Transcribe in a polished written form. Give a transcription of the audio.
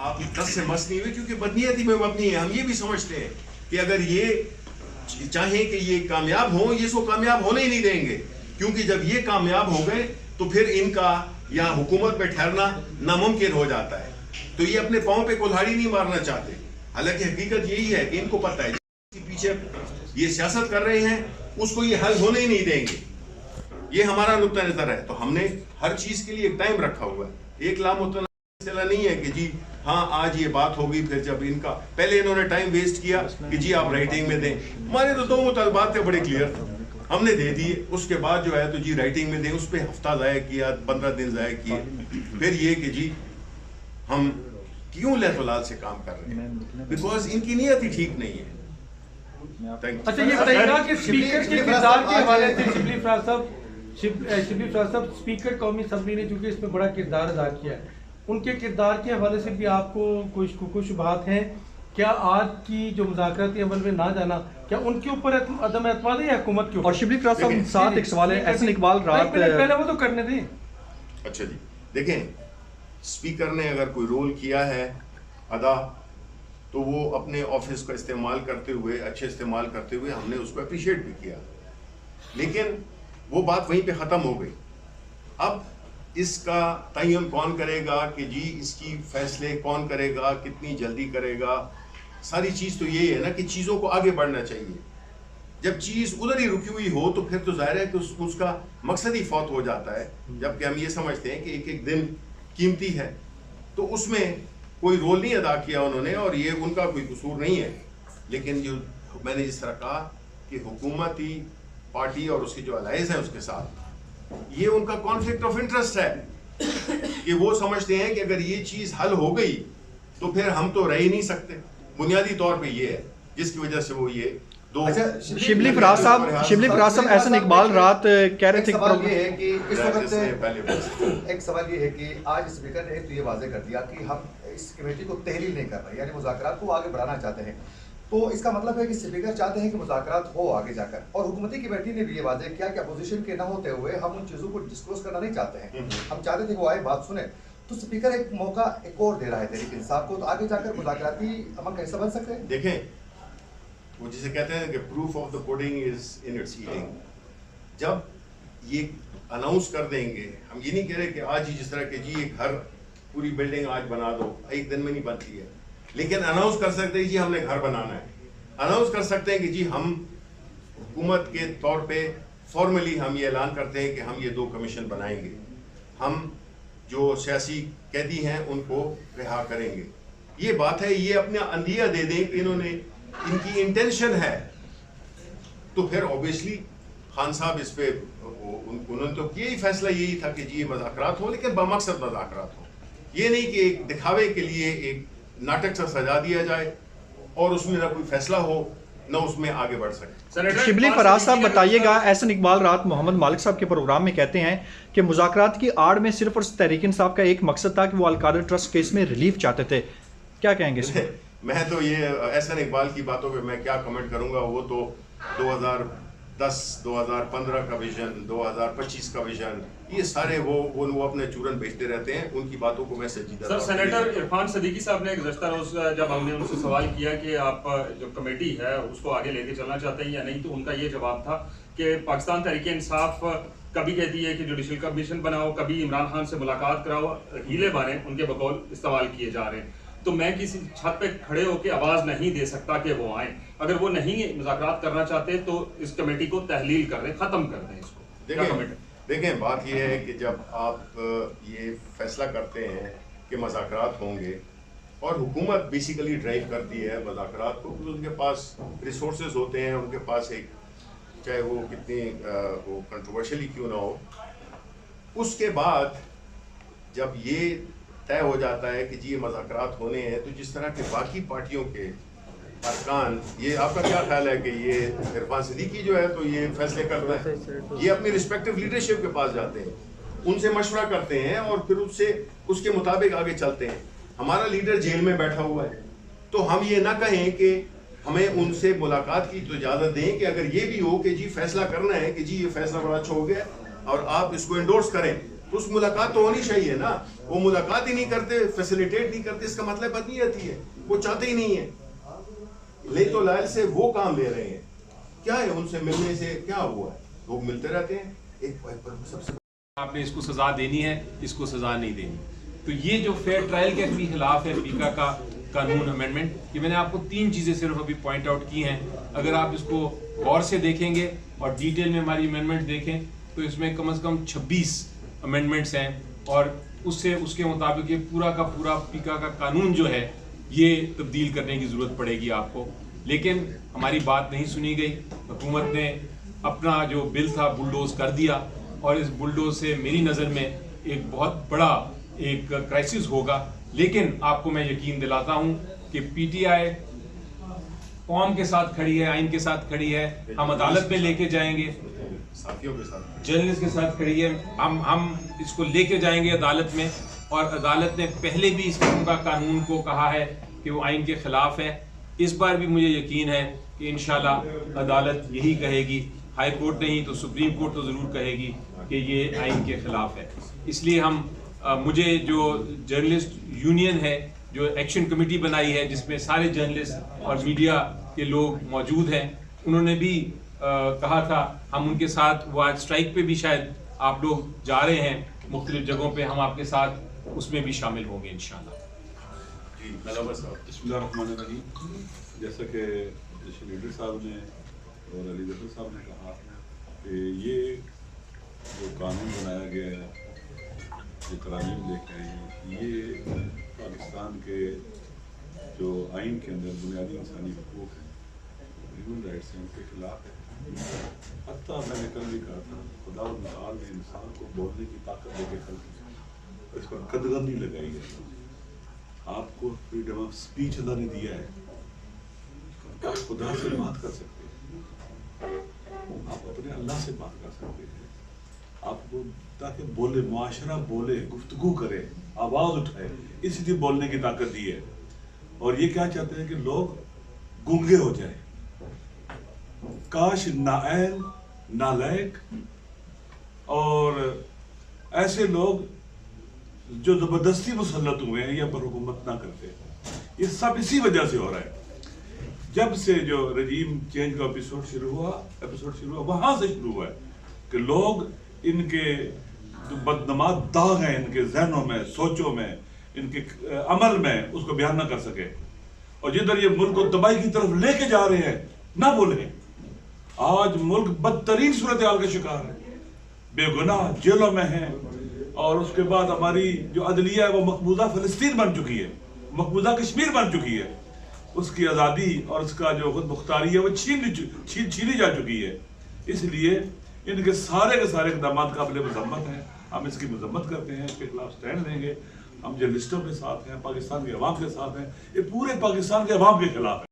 آپ دس سے مس نہیں ہوئے کیونکہ بدنیتی میں مبنی ہے. ہم یہ بھی سمجھتے ہیں کہ اگر یہ چاہیں کہ یہ کامیاب ہوں, یہ اس کو کامیاب ہونے ہی نہیں دیں گے, کیونکہ جب یہ کامیاب ہو گئے تو پھر ان کا یا حکومت پہ ٹھہرنا ناممکن ہو جاتا ہے. تو یہ اپنے پاؤں پہ کلہاڑی نہیں مارنا چاہتے, حالانکہ حقیقت یہی ہے کہ ان کو پتہ ہے جس کے پیچھے یہ سیاست کر رہے ہیں اس کو یہ حل ہونے ہی نہیں دیں گے. یہ ہمارا نقطہ نظر ہے. تو ہم نے ہر چیز کے لیے ایک ٹائم رکھا ہوا ہے. ایک لامتنازع مسئلہ نہیں ہے کہ جی ہاں آج یہ بات ہوگی, پھر جب ان کا پہلے انہوں نے ٹائم ویسٹ کیا کہ جی آپ رائٹنگ میں دیں. ہمارے تو دو مطالبات تھے بڑے کلیئر تھے, ہم نے دے دیے. اس کے بعد جو ہے تو جی رائٹنگ میں دیں, اس پہ ہفتہ ضائع کیا, 15 دن ضائع کیے. پھر یہ کہ جی ہم کیوں لہتولال سے کام کر رہے ہیں, بیکاز ان کی نیت ہی ٹھیک نہیں ہے. اچھا یہ بتائیے گا کہ اسپیکر کے کردار کے حوالے سے شبلی فراز صاحب اسپیکر قومی اسمبلی نے چونکہ اس میں بڑا کردار ادا کیا ہے, ان کے کردار کے حوالے سے بھی آپ کو کچھ شبہات ہیں کیا؟ آج کی جو مذاکراتی عمل میں نہ جانا کیا ان کے اوپر عدم اعتماد ہے یا حکومت کے اوپر؟ اور شبلی فراز صاحب ساتھ ایک سوال ہے, احسن اقبال رات پہلے وہ تو کرنے دیں. اچھا جی دیکھیں, اسپیکر نے اگر کوئی رول کیا ہے ادا تو وہ اپنے آفس کا استعمال کرتے ہوئے, اچھے استعمال کرتے ہوئے ہم نے اس کو اپریشیٹ بھی کیا, لیکن وہ بات وہیں پہ ختم ہو گئی. اب اس کا تعین کون کرے گا کہ جی اس کی فیصلے کون کرے گا, کتنی جلدی کرے گا, ساری چیز تو یہی ہے نا کہ چیزوں کو آگے بڑھنا چاہیے. جب چیز ادھر ہی رکی ہوئی ہو تو پھر تو ظاہر ہے کہ اس کا مقصد ہی فوت ہو جاتا ہے. جبکہ ہم یہ سمجھتے ہیں کہ ایک ایک دن قیمتی ہے, تو اس میں کوئی رول نہیں ادا کیا انہوں نے, اور یہ ان کا کوئی قصور نہیں ہے. لیکن جو میں نے جس طرح کہا کہ حکومتی پارٹی اور اس کے جو الائز ہیں اس کے ساتھ, یہ ان کا کانفلکٹ آف انٹرسٹ ہے کہ وہ سمجھتے ہیں کہ اگر یہ چیز حل ہو گئی تو پھر ہم تو رہ ہی نہیں سکتے. بنیادی طور پہ یہ ہے جس کی وجہ سے وہ یہ دو. شبلی فراز صاحب احسن اقبال رات کہہ رہے تھے. سوال یہ ہے کہ اس وقت ایک سوال یہ ہے کہ آج اسپیکر نے تو یہ واضح کر دیا کہ ہم اس کمیٹی کو تحلیل نہیں کر رہے, یعنی مذاکرات کو آگے بڑھانا چاہتے ہیں. تو اس کا مطلب ہے کہ اسپیکر چاہتے ہیں کہ مذاکرات ہو آگے جا کر, اور حکومتی کمیٹی نے بھی یہ واضح کیا کہ اپوزیشن کے نہ ہوتے ہوئے ہم ان چیزوں کو ڈسکلوز کرنا نہیں چاہتے ہیں. ہم چاہتے تھے وہ آئے بات سنیں. تو اسپیکر ایک موقع ایک اور دے رہا ہے تحریک انصاف کو, تو آگے جا کر مذاکراتی عمل کا حصہ بن سکتے ہیں. دیکھیں وہ جسے کہتے ہیں کہ proof of the putting is in its eating. جب یہ اناؤنس کر دیں گے, ہم یہ نہیں کہہ رہے کہ آج ہی جس طرح کہ جی ایک گھر پوری بلڈنگ آج بنا دو, ایک دن میں نہیں بنتی ہے, لیکن اناؤنس کر سکتے ہیں جی ہم نے گھر بنانا ہے. اناؤنس کر سکتے ہیں کہ جی ہم حکومت کے طور پہ فارملی ہم یہ اعلان کرتے ہیں کہ ہم یہ 2 کمیشن بنائیں گے, ہم جو سیاسی قیدی ہیں ان کو رہا کریں گے. یہ بات ہے, یہ اپنا اندیہ دے دیں کہ انہوں نے ان کی انٹینشن ہے, تو پھر اوبیسلی خان صاحب اس پہ انہوں نے تو یہی فیصلہ یہی تھا کہ جی یہ مذاکرات ہو, لیکن بمقصد مذاکرات ہو. یہ نہیں کہ ایک دکھاوے کے لیے ایک ناٹک سا سجا دیا جائے اور اس میں نہ کوئی فیصلہ ہو نہ اس میں آگے بڑھ سکے. شبلی فراز صاحب بتائیے گا, احسن اقبال رات محمد مالک صاحب کے پروگرام میں کہتے ہیں کہ مذاکرات کی آڑ میں صرف اور تحریک انصاف کا ایک مقصد تھا کہ وہ القادر ٹرسٹ کیس میں ریلیف چاہتے تھے. کیا کہیں گے اس میں؟ میں تو یہ احسن اقبال کی باتوں پہ میں کیا کمنٹ کروں گا. وہ تو 2010 2015 کا ویژن, 2025 کا ویژن, یہ سارے وہ اپنے چورن بیچتے رہتے ہیں. ان کی باتوں کو میں سنجیدہ. سر سینیٹر عرفان صدیقی صاحب نے گزشتہ روز جب ہم نے ان سے سوال کیا کہ آپ جو کمیٹی ہے اس کو آگے لے کے چلنا چاہتے ہیں یا نہیں, تو ان کا یہ جواب تھا کہ پاکستان تحریک انصاف کبھی کہتی ہے کہ جوڈیشل کمیشن بناؤ, کبھی عمران خان سے ملاقات کراؤ, ہیلے بانے ان کے بقول استعمال کیے جا رہے ہیں. تو میں کسی چھت پہ کھڑے ہو کے آواز نہیں دے سکتا کہ وہ آئیں. اگر وہ نہیں مذاکرات کرنا چاہتے تو اس کمیٹی کو تحلیل کر دیں, ختم کر دیں اس کو. دیکھیں بات یہ ہے کہ جب آپ یہ فیصلہ کرتے ہیں کہ مذاکرات ہوں گے, اور حکومت بیسیکلی ڈرائیو کرتی ہے مذاکرات کو, ان کے پاس ریسورسز ہوتے ہیں, ان کے پاس ایک چاہے وہ کتنی وہ کنٹروورشلی کیوں نہ ہو, اس کے بعد جب یہ طے ہو جاتا ہے کہ جی یہ مذاکرات ہونے ہیں, تو جس طرح کے باقی پارٹیوں کے ارکان, یہ آپ کا کیا خیال ہے کہ یہ عرفان صدیقی جو ہے تو یہ فیصلے کرتا ہے, یہ اپنی رسپیکٹو لیڈرشپ کے پاس جاتے ہیں, ان سے مشورہ کرتے ہیں اور پھر اس کے مطابق آگے چلتے ہیں. ہمارا لیڈر جیل میں بیٹھا ہوا ہے, تو ہم یہ نہ کہیں کہ ہمیں ان سے ملاقات کی تو اجازت دیں کہ اگر یہ بھی ہو کہ جی فیصلہ کرنا ہے کہ جی یہ فیصلہ بڑا اچھا ہو گیا اور آپ اس کو انڈورس کریں, تو اس ملاقات تو ہونی چاہیے نا. وہ ملاقات ہی نہیں کرتے, فیسیلیٹیٹ نہیں کرتے, اس کا مطلب بات نہیں آتی ہے, وہ چاہتے ہی نہیں ہے. لے تو لائل سے وہ کام لے رہے ہیں, کیا ہے ان سے ملنے سے کیا ہوا ہے؟ لوگ ملتے رہتے ہیں. ایک سب سے آپ نے اس کو سزا دینی ہے, اس کو سزا نہیں دینی. تو یہ جو فیئر ٹرائل کے بھی خلاف ہے پیکا کا قانون امینڈمنٹ, یہ میں نے آپ کو 3 چیزیں صرف ابھی پوائنٹ آؤٹ کی ہیں. اگر آپ اس کو غور سے دیکھیں گے اور ڈیٹیل میں ہماری امینڈمنٹ دیکھیں تو اس میں کم از کم 26 امینڈمنٹس ہیں, اور اس کے مطابق یہ پورا کا پورا پیکا کا قانون جو ہے یہ تبدیل کرنے کی ضرورت پڑے گی آپ کو. لیکن ہماری بات نہیں سنی گئی. حکومت نے اپنا جو بل تھا بلڈوز کر دیا, اور اس بلڈوز سے میری نظر میں ایک بہت بڑا ایک کرائسس ہوگا. لیکن آپ کو میں یقین دلاتا ہوں کہ پی ٹی آئی قوم کے ساتھ کھڑی ہے, آئین کے ساتھ کھڑی ہے. ہم عدالت میں لے کے جائیں گے, ساتھیوں کے ساتھ جرنلسٹ کے ساتھ کھڑی ہے. ہم اس کو لے کے جائیں گے عدالت میں, اور عدالت نے پہلے بھی اس قسم کا قانون کو کہا ہے کہ وہ آئین کے خلاف ہے. اس بار بھی مجھے یقین ہے کہ انشاءاللہ عدالت یہی کہے گی. ہائی کورٹ نہیں تو سپریم کورٹ تو ضرور کہے گی کہ یہ آئین کے خلاف ہے. اس لیے مجھے جو جرنلسٹ یونین ہے, جو ایکشن کمیٹی بنائی ہے جس میں سارے جرنلسٹ اور میڈیا کے لوگ موجود ہیں, انہوں نے بھی کہا تھا ہم ان کے ساتھ, وہ آج اسٹرائک پہ بھی شاید آپ لوگ جا رہے ہیں مختلف جگہوں پہ, ہم آپ کے ساتھ اس میں بھی شامل ہوں گے انشاءاللہ. جی نلابر صاحب. بسم اللہ الرحمن الرحیم. جیسا کہ لیڈر صاحب نے اور علی ظفر صاحب نے کہا کہ یہ جو قانون بنایا گیا ہے, جو ترامیم لے کے آئے ہیں, یہ پاکستان کے جو آئین کے اندر بنیادی انسانی حقوق ہیں, ہیومن رائٹس ہیں, ان کے خلاف ہے. حتیٰ میں نے کل بھی کہا تھا خدا تعالی نے انسان کو بولنے کی طاقت دے کے خلق کیا, اس پر قدغن نہیں لگائی ہے. آپ کو فریڈم آف اسپیچ اللہ نے دیا ہے, آپ خدا سے بات کر سکتے ہیں, آپ اپنے اللہ سے بات کر سکتے ہیں, آپ کو تاکہ بولے, معاشرہ بولے, گفتگو کرے, آواز اٹھائے, اس لیے بولنے کی طاقت دی ہے. اور یہ کیا چاہتے ہیں کہ لوگ گونگے ہو جائیں. کاش نااہل, نالائق اور ایسے لوگ جو زبردستی مسلط ہوئے ہیں یا پر حکومت نہ کرتے, یہ سب اسی وجہ سے ہو رہا ہے. جب سے جو رجیم چینج کا ایپیسوڈ شروع ہوا وہاں سے شروع ہوا ہے کہ لوگ ان کے بدنمات داغ ہیں ان کے ذہنوں میں, سوچوں میں, ان کے عمل میں, اس کو بیان نہ کر سکے. اور جدھر یہ ملک کو تباہی کی طرف لے کے جا رہے ہیں نہ بولیں. آج ملک بدترین صورتحال کا شکار ہے, بے گناہ جیلوں میں ہیں, اور اس کے بعد ہماری جو عدلیہ ہے وہ مقبوضہ فلسطین بن چکی ہے, مقبوضہ کشمیر بن چکی ہے. اس کی آزادی اور اس کا جو خود مختاری ہے وہ چھینی جا چکی ہے. اس لیے ان کے سارے اقدامات قابل مذمت ہیں. ہم اس کی مذمت کرتے ہیں, اس کے خلاف سٹینڈ لیں گے. ہم جرنلسٹوں کے ساتھ ہیں, پاکستان کے عوام کے ساتھ ہیں, یہ پورے پاکستان کے عوام کے خلاف ہے.